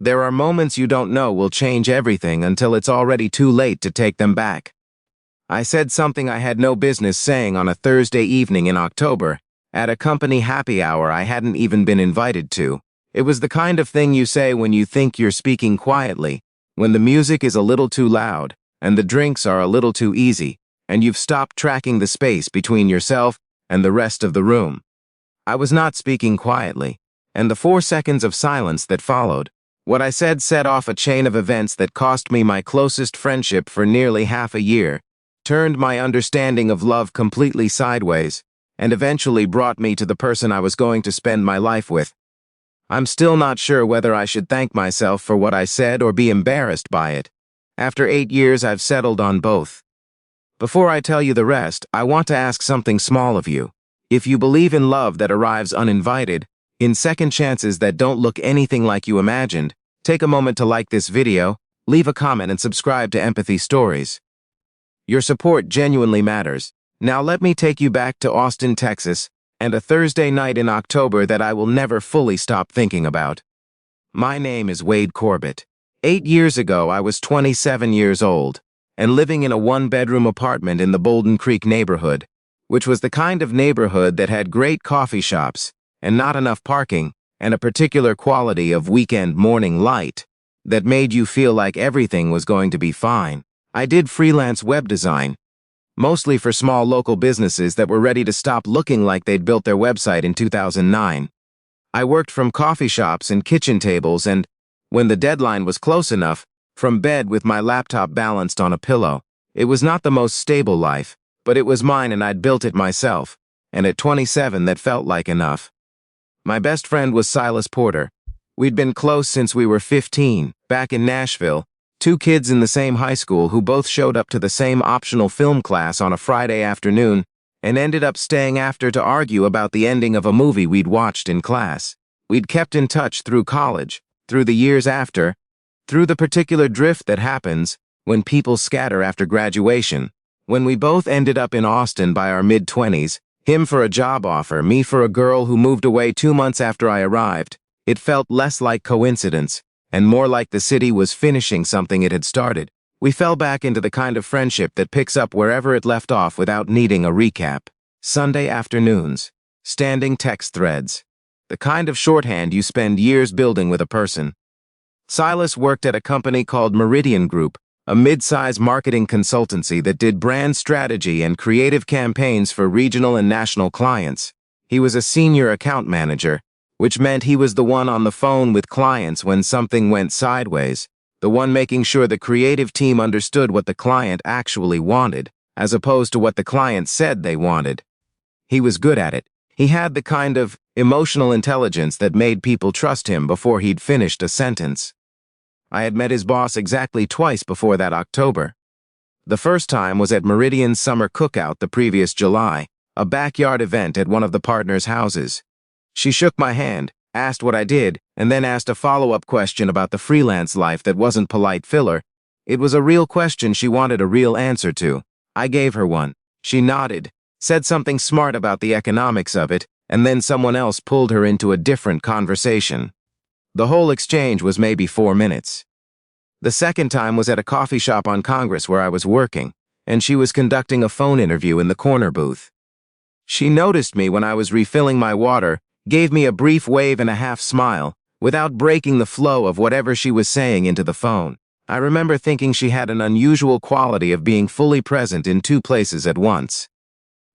There are moments you don't know will change everything until it's already too late to take them back. I said something I had no business saying on a Thursday evening in October, at a company happy hour I hadn't even been invited to. It was the kind of thing you say when you think you're speaking quietly, when the music is a little too loud, and the drinks are a little too easy, and you've stopped tracking the space between yourself and the rest of the room. I was not speaking quietly, and the 4 seconds of silence that followed, what I said set off a chain of events that cost me my closest friendship for nearly half a year, turned my understanding of love completely sideways, and eventually brought me to the person I was going to spend my life with. I'm still not sure whether I should thank myself for what I said or be embarrassed by it. After 8 years, I've settled on both. Before I tell you the rest, I want to ask something small of you. If you believe in love that arrives uninvited, in second chances that don't look anything like you imagined, take a moment to like this video, leave a comment and subscribe to Empathy Stories. Your support genuinely matters. Now let me take you back to Austin, Texas, and a Thursday night in October that I will never fully stop thinking about. My name is Wade Corbett. 8 years ago, I was 27 years old, and living in a one-bedroom apartment in the Bolden Creek neighborhood, which was the kind of neighborhood that had great coffee shops, and not enough parking, and a particular quality of weekend morning light that made you feel like everything was going to be fine. I did freelance web design, mostly for small local businesses that were ready to stop looking like they'd built their website in 2009. I worked from coffee shops and kitchen tables and, when the deadline was close enough, from bed with my laptop balanced on a pillow. It was not the most stable life, but it was mine and I'd built it myself, and at 27 that felt like enough. My best friend was Silas Porter. We'd been close since we were 15, back in Nashville, 2 kids in the same high school who both showed up to the same optional film class on a Friday afternoon and ended up staying after to argue about the ending of a movie we'd watched in class. We'd kept in touch through college, through the years after, through the particular drift that happens when people scatter after graduation. When we both ended up in Austin by our mid-20s, him for a job offer, me for a girl who moved away 2 months after I arrived, it felt less like coincidence and more like the city was finishing something it had started. We fell back into the kind of friendship that picks up wherever it left off without needing a recap. Sunday afternoons, standing text threads, the kind of shorthand you spend years building with a person. Silas worked at a company called Meridian Group, a mid-size marketing consultancy that did brand strategy and creative campaigns for regional and national clients. He was a senior account manager, which meant he was the one on the phone with clients when something went sideways, the one making sure the creative team understood what the client actually wanted, as opposed to what the client said they wanted. He was good at it. He had the kind of emotional intelligence that made people trust him before he'd finished a sentence. I had met his boss exactly twice before that October. The first time was at Meridian's summer cookout the previous July, a backyard event at one of the partners' houses. She shook my hand, asked what I did, and then asked a follow-up question about the freelance life that wasn't polite filler. It was a real question she wanted a real answer to. I gave her one. She nodded, said something smart about the economics of it, and then someone else pulled her into a different conversation. The whole exchange was maybe 4 minutes. The second time was at a coffee shop on Congress where I was working, and she was conducting a phone interview in the corner booth. She noticed me when I was refilling my water, gave me a brief wave and a half smile, without breaking the flow of whatever she was saying into the phone. I remember thinking she had an unusual quality of being fully present in 2 places at once.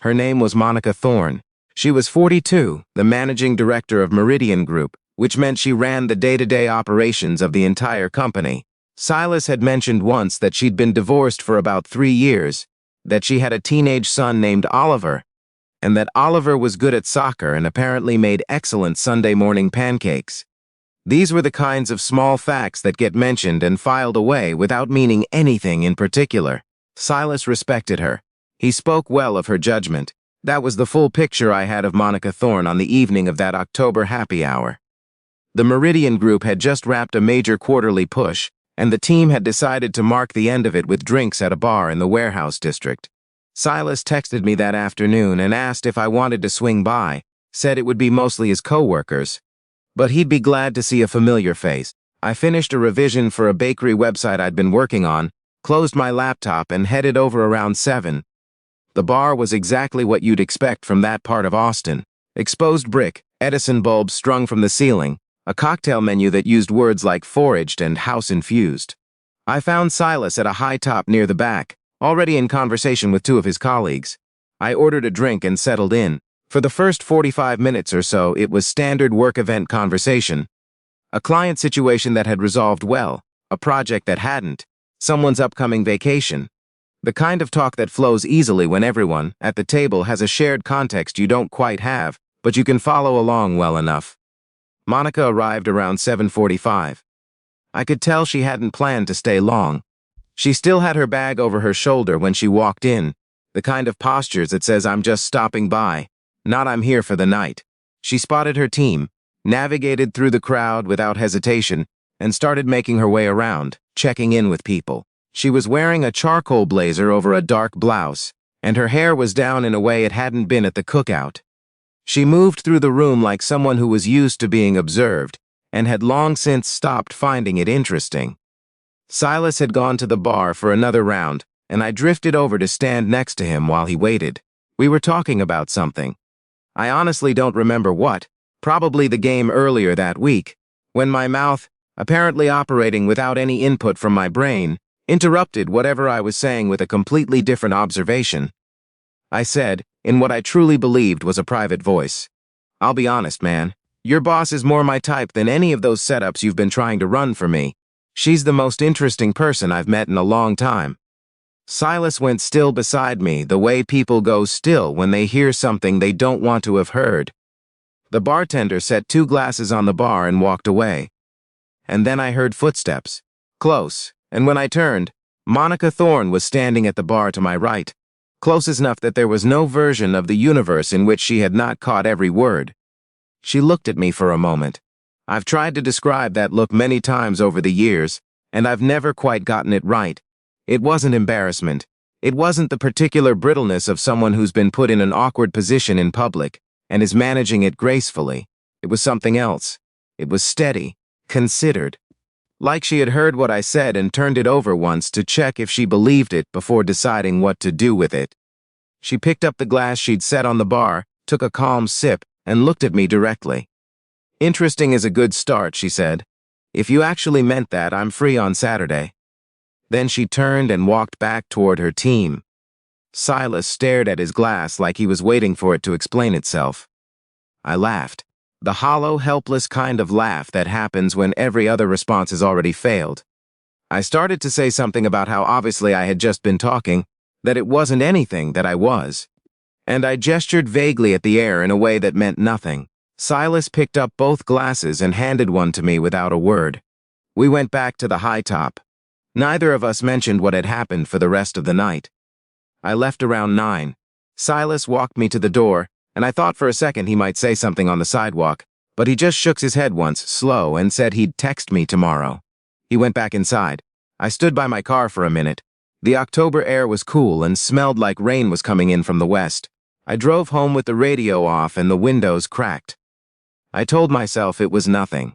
Her name was Monica Thorne. She was 42, the managing director of Meridian Group, which meant she ran the day-to-day operations of the entire company. Silas had mentioned once that she'd been divorced for about 3 years, that she had a teenage son named Oliver, and that Oliver was good at soccer and apparently made excellent Sunday morning pancakes. These were the kinds of small facts that get mentioned and filed away without meaning anything in particular. Silas respected her. He spoke well of her judgment. That was the full picture I had of Monica Thorne on the evening of that October happy hour. The Meridian Group had just wrapped a major quarterly push, and the team had decided to mark the end of it with drinks at a bar in the warehouse district. Silas texted me that afternoon and asked if I wanted to swing by, said it would be mostly his coworkers, but he'd be glad to see a familiar face. I finished a revision for a bakery website I'd been working on, closed my laptop, and headed over around 7. The bar was exactly what you'd expect from that part of Austin. Exposed brick, Edison bulbs strung from the ceiling, a cocktail menu that used words like foraged and house-infused. I found Silas at a high top near the back, already in conversation with 2 of his colleagues. I ordered a drink and settled in. For the first 45 minutes or so, it was standard work event conversation. A client situation that had resolved well, a project that hadn't, someone's upcoming vacation. The kind of talk that flows easily when everyone at the table has a shared context you don't quite have, but you can follow along well enough. Monica arrived around 7:45. I could tell she hadn't planned to stay long. She still had her bag over her shoulder when she walked in, the kind of postures that says I'm just stopping by, not I'm here for the night. She spotted her team, navigated through the crowd without hesitation, and started making her way around, checking in with people. She was wearing a charcoal blazer over a dark blouse, and her hair was down in a way it hadn't been at the cookout. She moved through the room like someone who was used to being observed, and had long since stopped finding it interesting. Silas had gone to the bar for another round, and I drifted over to stand next to him while he waited. We were talking about something. I honestly don't remember what, probably the game earlier that week, when my mouth, apparently operating without any input from my brain, interrupted whatever I was saying with a completely different observation. I said, in what I truly believed was a private voice, "I'll be honest, man. Your boss is more my type than any of those setups you've been trying to run for me. She's the most interesting person I've met in a long time." Silas went still beside me, the way people go still when they hear something they don't want to have heard. The bartender set 2 glasses on the bar and walked away. And then I heard footsteps. Close, and when I turned, Monica Thorne was standing at the bar to my right, close enough that there was no version of the universe in which she had not caught every word. She looked at me for a moment. I've tried to describe that look many times over the years, and I've never quite gotten it right. It wasn't embarrassment. It wasn't the particular brittleness of someone who's been put in an awkward position in public and is managing it gracefully. It was something else. It was steady, considered. Like she had heard what I said and turned it over once to check if she believed it before deciding what to do with it. She picked up the glass she'd set on the bar, took a calm sip, and looked at me directly. "Interesting is a good start," she said. "If you actually meant that, I'm free on Saturday." Then she turned and walked back toward her team. Silas stared at his glass like he was waiting for it to explain itself. I laughed. The hollow, helpless kind of laugh that happens when every other response has already failed. I started to say something about how obviously I had just been talking, that it wasn't anything that I was. And I gestured vaguely at the air in a way that meant nothing. Silas picked up both glasses and handed one to me without a word. We went back to the high top. Neither of us mentioned what had happened for the rest of the night. I left around 9. Silas walked me to the door, and I thought for a second he might say something on the sidewalk, but he just shook his head once, slow, and said he'd text me tomorrow. He went back inside. I stood by my car for a minute. The October air was cool and smelled like rain was coming in from the west. I drove home with the radio off and the windows cracked. I told myself it was nothing.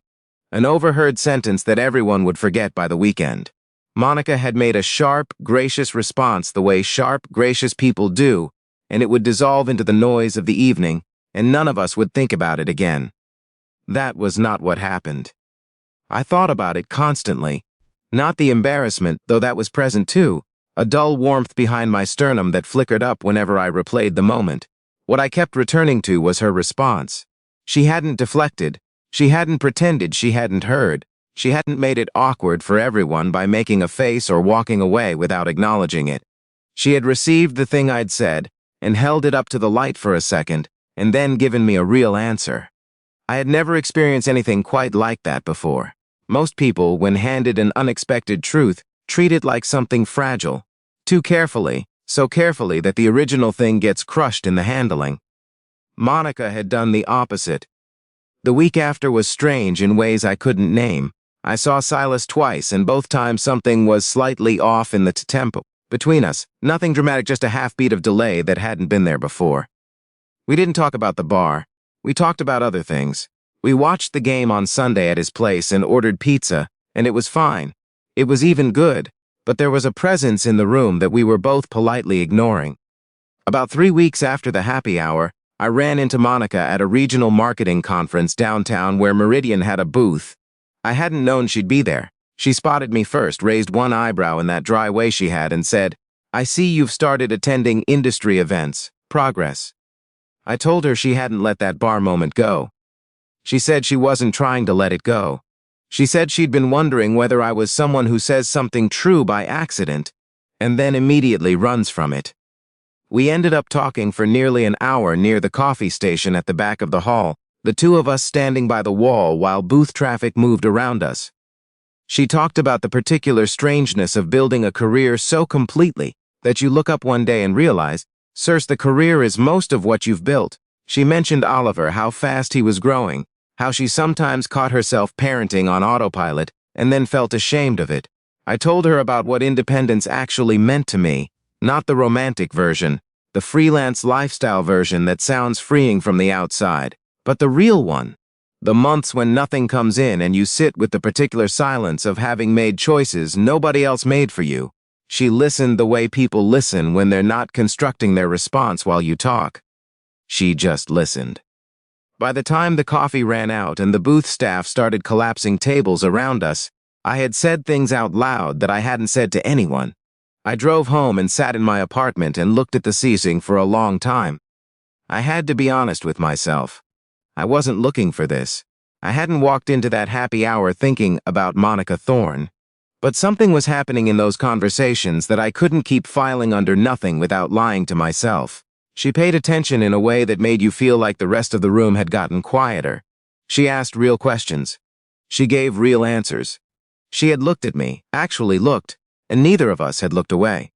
An overheard sentence that everyone would forget by the weekend. Monica had made a sharp, gracious response the way sharp, gracious people do, and it would dissolve into the noise of the evening, and none of us would think about it again. That was not what happened. I thought about it constantly. Not the embarrassment, though that was present too, a dull warmth behind my sternum that flickered up whenever I replayed the moment. What I kept returning to was her response. She hadn't deflected. She hadn't pretended she hadn't heard. She hadn't made it awkward for everyone by making a face or walking away without acknowledging it. She had received the thing I'd said and held it up to the light for a second and then given me a real answer. I had never experienced anything quite like that before. Most people, when handed an unexpected truth, treat it like something fragile, too carefully, so carefully that the original thing gets crushed in the handling. Monica had done the opposite. The week after was strange in ways I couldn't name. I saw Silas twice, and both times something was slightly off in the tempo between us. Nothing dramatic, just a half-beat of delay that hadn't been there before. We didn't talk about the bar. We talked about other things. We watched the game on Sunday at his place and ordered pizza, and it was fine. It was even good, but there was a presence in the room that we were both politely ignoring. About 3 weeks after the happy hour, I ran into Monica at a regional marketing conference downtown where Meridian had a booth. I hadn't known she'd be there. She spotted me first, raised one eyebrow in that dry way she had, and said, "I see you've started attending industry events. Progress." I told her she hadn't let that bar moment go. She said she wasn't trying to let it go. She said she'd been wondering whether I was someone who says something true by accident and then immediately runs from it. We ended up talking for nearly an hour near the coffee station at the back of the hall, the two of us standing by the wall while booth traffic moved around us. She talked about the particular strangeness of building a career so completely that you look up one day and realize, sirs, the career is most of what you've built. She mentioned Oliver, how fast he was growing, how she sometimes caught herself parenting on autopilot and then felt ashamed of it. I told her about what independence actually meant to me, not the romantic version, the freelance lifestyle version that sounds freeing from the outside, but the real one. The months when nothing comes in and you sit with the particular silence of having made choices nobody else made for you. She listened the way people listen when they're not constructing their response while you talk. She just listened. By the time the coffee ran out and the booth staff started collapsing tables around us, I had said things out loud that I hadn't said to anyone. I drove home and sat in my apartment and looked at the ceiling for a long time. I had to be honest with myself. I wasn't looking for this. I hadn't walked into that happy hour thinking about Monica Thorne. But something was happening in those conversations that I couldn't keep filing under nothing without lying to myself. She paid attention in a way that made you feel like the rest of the room had gotten quieter. She asked real questions. She gave real answers. She had looked at me, actually looked, and neither of us had looked away.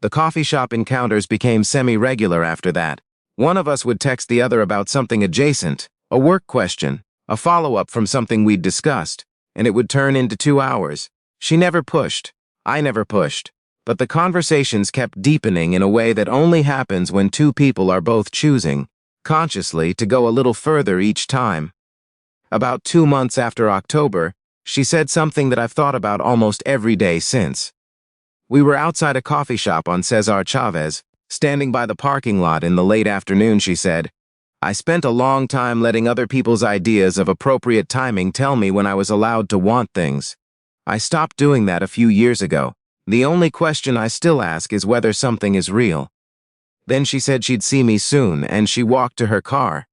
The coffee shop encounters became semi-regular after that. One of us would text the other about something adjacent, a work question, a follow-up from something we'd discussed, and it would turn into 2 hours. She never pushed. I never pushed. But the conversations kept deepening in a way that only happens when two people are both choosing, consciously, to go a little further each time. About 2 months after October, she said something that I've thought about almost every day since. We were outside a coffee shop on Cesar Chavez, standing by the parking lot in the late afternoon. She said, "I spent a long time letting other people's ideas of appropriate timing tell me when I was allowed to want things. I stopped doing that a few years ago. The only question I still ask is whether something is real." Then she said she'd see me soon, and she walked to her car.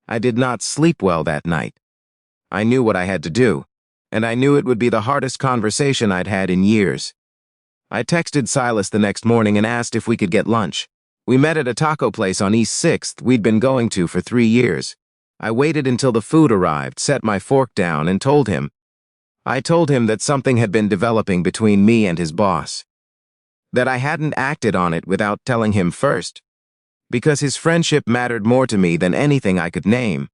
I did not sleep well that night. I knew what I had to do, and I knew it would be the hardest conversation I'd had in years. I texted Silas the next morning and asked if we could get lunch. We met at a taco place on East 6th we'd been going to for 3 years. I waited until the food arrived, set my fork down, and told him that something had been developing between me and his boss. That I hadn't acted on it without telling him first, because his friendship mattered more to me than anything I could name,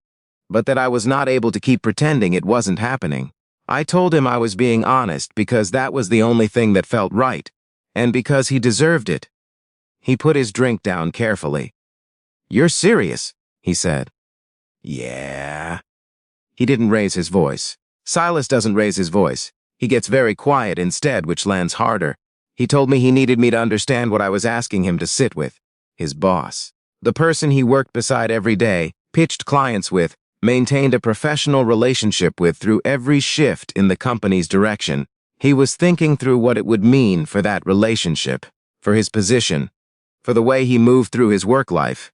but that I was not able to keep pretending it wasn't happening. I told him I was being honest because that was the only thing that felt right, and because he deserved it. He put his drink down carefully. "You're serious?" he said. "Yeah." He didn't raise his voice. Silas doesn't raise his voice. He gets very quiet instead, which lands harder. He told me he needed me to understand what I was asking him to sit with. His boss. The person he worked beside every day, pitched clients with, maintained a professional relationship with through every shift in the company's direction. He was thinking through what it would mean for that relationship, for his position, for the way he moved through his work life.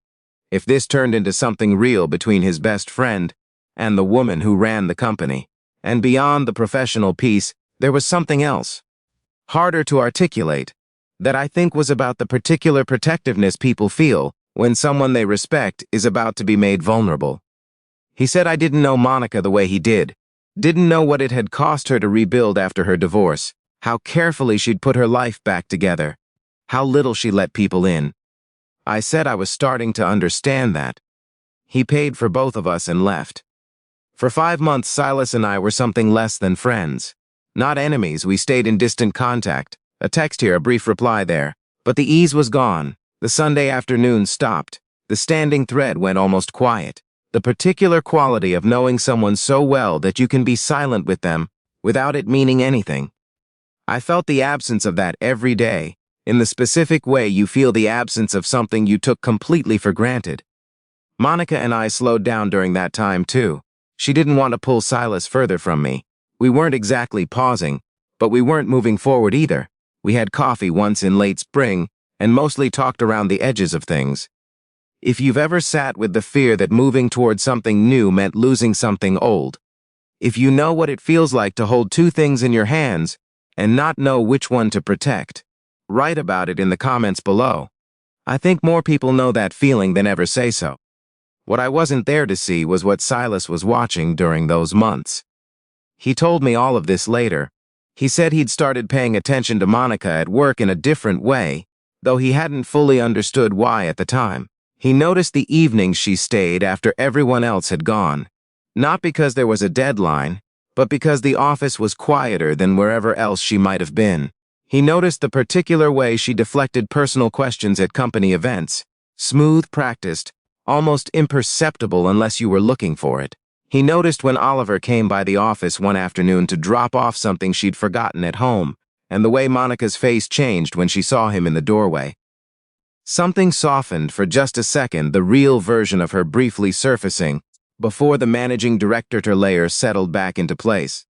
If this turned into something real between his best friend and the woman who ran the company. And beyond the professional piece, there was something else, harder to articulate, that I think was about the particular protectiveness people feel when someone they respect is about to be made vulnerable. He said I didn't know Monica the way he did, didn't know what it had cost her to rebuild after her divorce, how carefully she'd put her life back together, how little she let people in. I said I was starting to understand that. He paid for both of us and left. For 5 months, Silas and I were something less than friends. Not enemies, we stayed in distant contact. A text here, a brief reply there. But the ease was gone. The Sunday afternoon stopped. The standing thread went almost quiet. The particular quality of knowing someone so well that you can be silent with them without it meaning anything. I felt the absence of that every day, in the specific way you feel the absence of something you took completely for granted. Monica and I slowed down during that time too. She didn't want to pull Silas further from me. We weren't exactly pausing, but we weren't moving forward either. We had coffee once in late spring, and mostly talked around the edges of things. If you've ever sat with the fear that moving towards something new meant losing something old, if you know what it feels like to hold two things in your hands and not know which one to protect, write about it in the comments below. I think more people know that feeling than ever say so. What I wasn't there to see was what Silas was watching during those months. He told me all of this later. He said he'd started paying attention to Monica at work in a different way, though he hadn't fully understood why at the time. He noticed the evenings she stayed after everyone else had gone, not because there was a deadline, but because the office was quieter than wherever else she might have been. He noticed the particular way she deflected personal questions at company events, smooth, practiced, almost imperceptible unless you were looking for it. He noticed when Oliver came by the office one afternoon to drop off something she'd forgotten at home, and the way Monica's face changed when she saw him in the doorway. Something softened for just a second, the real version of her briefly surfacing, before the managing director layer settled back into place.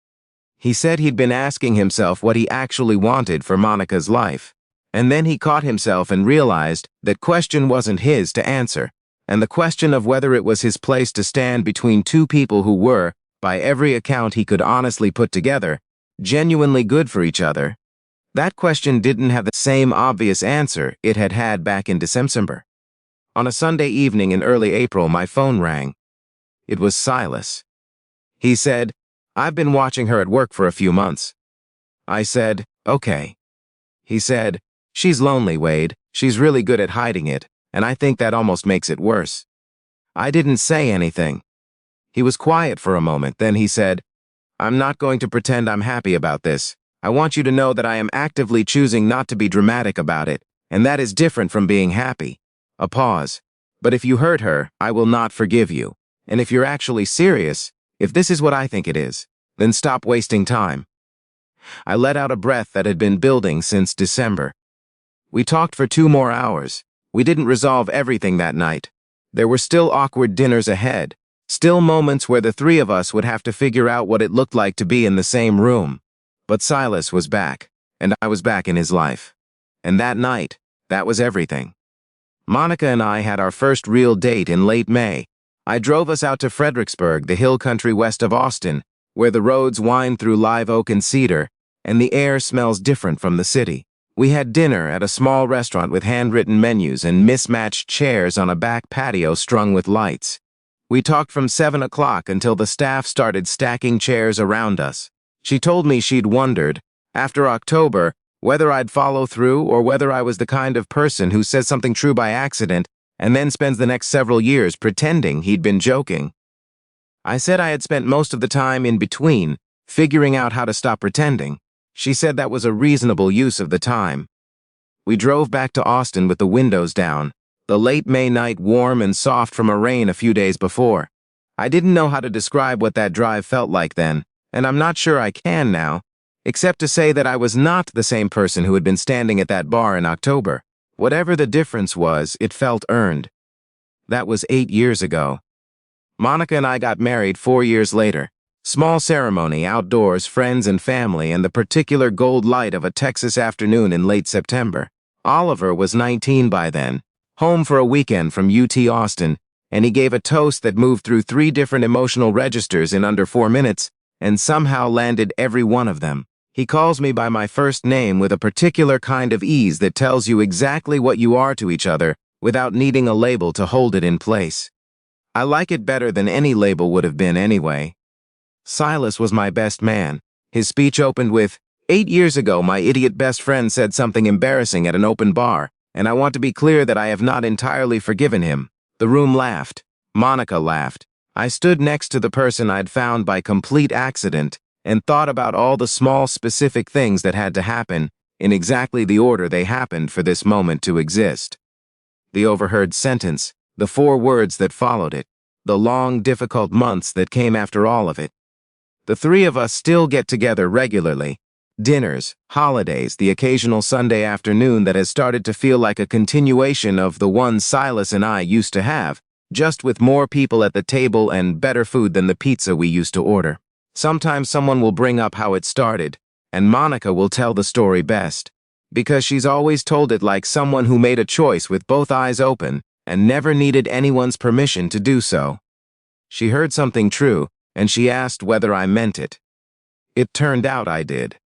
He said he'd been asking himself what he actually wanted for Monica's life, and then he caught himself and realized that question wasn't his to answer, and the question of whether it was his place to stand between two people who were, by every account he could honestly put together, genuinely good for each other. That question didn't have the same obvious answer it had had back in December. On a Sunday evening in early April, my phone rang. It was Silas. He said, "I've been watching her at work for a few months." I said, "Okay." He said, "She's lonely, Wade. She's really good at hiding it, and I think that almost makes it worse." I didn't say anything. He was quiet for a moment, then he said, "I'm not going to pretend I'm happy about this. I want you to know that I am actively choosing not to be dramatic about it, and that is different from being happy." A pause. "But if you hurt her, I will not forgive you. And if you're actually serious, if this is what I think it is, then stop wasting time." I let out a breath that had been building since December. We talked for 2 more hours. We didn't resolve everything that night. There were still awkward dinners ahead, still moments where the three of us would have to figure out what it looked like to be in the same room. But Silas was back, and I was back in his life. And that night, that was everything. Monica and I had our first real date in late May. I drove us out to Fredericksburg, the hill country west of Austin, where the roads wind through live oak and cedar, and the air smells different from the city. We had dinner at a small restaurant with handwritten menus and mismatched chairs on a back patio strung with lights. We talked from 7 o'clock until the staff started stacking chairs around us. She told me she'd wondered, after October, whether I'd follow through or whether I was the kind of person who says something true by accident and then spends the next several years pretending he'd been joking. I said I had spent most of the time in between, figuring out how to stop pretending. She said that was a reasonable use of the time. We drove back to Austin with the windows down, the late May night warm and soft from a rain a few days before. I didn't know how to describe what that drive felt like then, and I'm not sure I can now, except to say that I was not the same person who had been standing at that bar in October. Whatever the difference was, it felt earned. That was 8 years ago. Monica and I got married 4 years later. Small ceremony, outdoors, friends and family, and the particular gold light of a Texas afternoon in late September. Oliver was 19 by then, home for a weekend from UT Austin, and he gave a toast that moved through 3 different emotional registers in under 4 minutes, and somehow landed every one of them. He calls me by my first name with a particular kind of ease that tells you exactly what you are to each other without needing a label to hold it in place. I like it better than any label would have been anyway. Silas was my best man. His speech opened with, "8 years ago, my idiot best friend said something embarrassing at an open bar, and I want to be clear that I have not entirely forgiven him." The room laughed. Monica laughed. I stood next to the person I'd found by complete accident and thought about all the small specific things that had to happen in exactly the order they happened for this moment to exist. The overheard sentence, the 4 words that followed it, the long, difficult months that came after all of it. The three of us still get together regularly. Dinners, holidays, the occasional Sunday afternoon that has started to feel like a continuation of the one Silas and I used to have, just with more people at the table and better food than the pizza we used to order. Sometimes someone will bring up how it started, and Monica will tell the story best, because she's always told it like someone who made a choice with both eyes open and never needed anyone's permission to do so. She heard something true, and she asked whether I meant it. It turned out I did.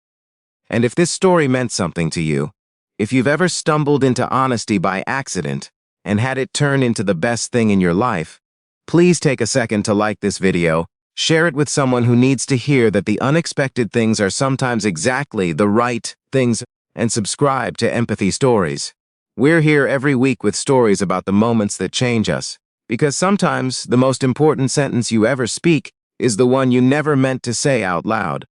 And if this story meant something to you, if you've ever stumbled into honesty by accident and had it turn into the best thing in your life, please take a second to like this video, share it with someone who needs to hear that the unexpected things are sometimes exactly the right things, and subscribe to Empathy Stories. We're here every week with stories about the moments that change us, because sometimes the most important sentence you ever speak is the one you never meant to say out loud.